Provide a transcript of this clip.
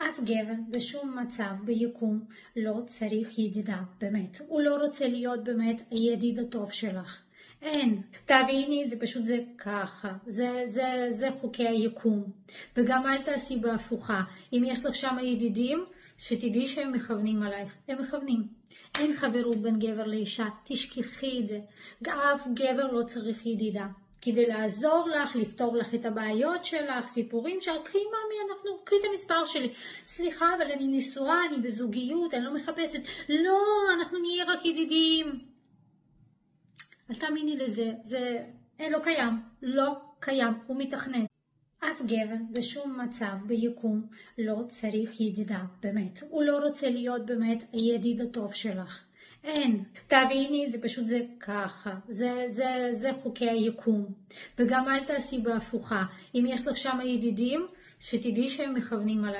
אף גבר בשום מצב ביקום לא צריך ידידה, באמת. הוא לא רוצה להיות באמת הידיד הטוב שלך. אין. תביני, זה פשוט זה ככה. זה חוקי היקום. וגם אל תעשי בהפוכה. אם יש לך שם ידידים, שתדעי שהם מכוונים עלייך. הם מכוונים. אין חברות בין גבר לאישה. תשכחי את זה. אף גבר לא צריך ידידה. כדי לעזור לך, לפתור לך את הבעיות שלך, סיפורים שלך, קחי מאמי, קחי את המספר שלי. סליחה, אבל אני נשואה, אני בזוגיות, אני לא מחפשת. לא, אנחנו נהיה רק ידידים. אל תאמיני לזה, זה לא קיים, לא קיים, הוא מתכנן. אף גבר בשום מצב ביקום לא צריך ידידה, באמת. הוא לא רוצה להיות באמת הידיד הטוב שלך. אין. תביני, זה פשוט זה ככה. זה חוקי היקום. וגם אל תעשי בהפוכה. אם יש לך שם ידידים, שתדעי שהם מכוונים עליי.